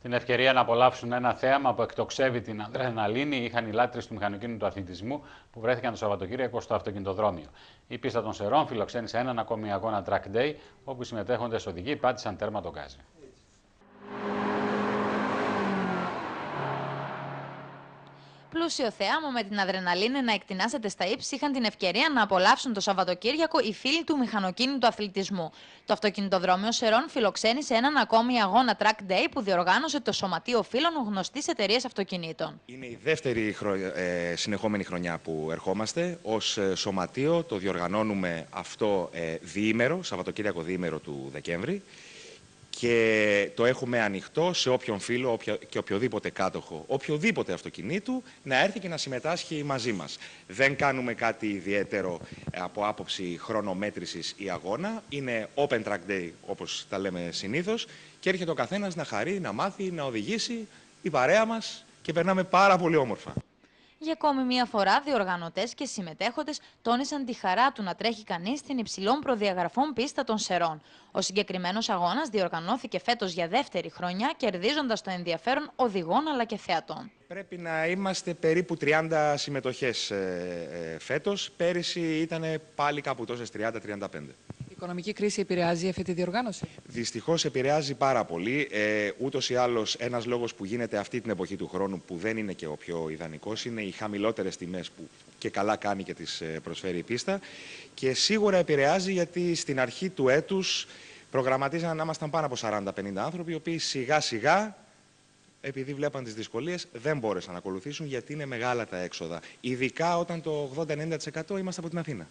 Την ευκαιρία να απολαύσουν ένα θέαμα που εκτοξεύει την αδρεναλίνη είχαν οι λάτρεις του μηχανοκίνητου αθλητισμού που βρέθηκαν το Σαββατοκύριακο στο αυτοκινητοδρόμιο. Η πίστα των Σερών φιλοξένησε έναν ακόμη αγώνα Track Day, όπου οι συμμετέχοντες οδηγοί πάτησαν τέρμα τον γκάζι. Πλούσιο θέαμα με την αδρεναλίνη να εκτινάσεται στα ύψη είχαν την ευκαιρία να απολαύσουν το Σαββατοκύριακο οι φίλοι του μηχανοκίνητου αθλητισμού. Το αυτοκινητοδρόμιο Σερών φιλοξένησε έναν ακόμη αγώνα Track Day που διοργάνωσε το Σωματείο Φίλων γνωστής εταιρείας αυτοκινήτων. Είναι η δεύτερη συνεχόμενη χρονιά που ερχόμαστε. Ως σωματείο το διοργανώνουμε αυτό διήμερο, Σαββατοκύριακο διήμερο του Δεκέμβρη. Και το έχουμε ανοιχτό σε όποιον φίλο και οποιοδήποτε κάτοχο, οποιοδήποτε αυτοκινήτου, να έρθει και να συμμετάσχει μαζί μας. Δεν κάνουμε κάτι ιδιαίτερο από άποψη χρονομέτρησης ή αγώνα. Είναι Open Track Day, όπως τα λέμε συνήθως, και έρχεται ο καθένας να χαρεί, να μάθει, να οδηγήσει η παρέα μας και περνάμε πάρα πολύ όμορφα. Για ακόμη μία φορά, διοργανωτές και συμμετέχοντες τόνισαν τη χαρά του να τρέχει κανείς στην υψηλών προδιαγραφών πίστα των Σερών. Ο συγκεκριμένος αγώνας διοργανώθηκε φέτος για δεύτερη χρονιά, κερδίζοντας το ενδιαφέρον οδηγών αλλά και θεατών. Πρέπει να είμαστε περίπου 30 συμμετοχές φέτος. Πέρυσι ήταν πάλι κάπου τόσες 30-35. Η οικονομική κρίση επηρεάζει αυτή τη διοργάνωση? Δυστυχώς επηρεάζει πάρα πολύ. Ούτως ή άλλως, ένας λόγος που γίνεται αυτή την εποχή του χρόνου, που δεν είναι και ο πιο ιδανικός, είναι οι χαμηλότερες τιμές που και καλά κάνει και τις προσφέρει η πίστα. Και σίγουρα επηρεάζει γιατί στην αρχή του έτους προγραμματίζαν να ήμασταν πάνω από 40-50 άνθρωποι, οι οποίοι σιγά σιγά, επειδή βλέπαν τις δυσκολίες, δεν μπόρεσαν να ακολουθήσουν γιατί είναι μεγάλα τα έξοδα. Ειδικά όταν το 80-90% είμαστε από την Αθήνα.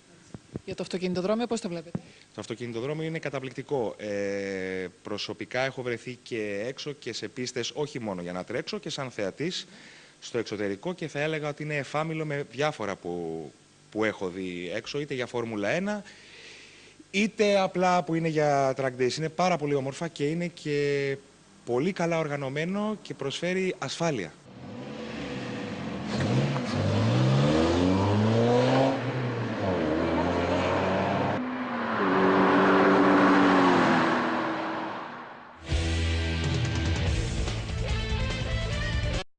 Για το αυτοκινητοδρόμιο πώς το βλέπετε? Το αυτοκινητοδρόμιο είναι καταπληκτικό. Προσωπικά έχω βρεθεί και έξω και σε πίστες, όχι μόνο για να τρέξω, και σαν θεατής στο εξωτερικό, και θα έλεγα ότι είναι εφάμιλο με διάφορα που έχω δει έξω, είτε για Φόρμουλα 1, είτε απλά που είναι για track days. Είναι πάρα πολύ όμορφα και είναι και πολύ καλά οργανωμένο και προσφέρει ασφάλεια.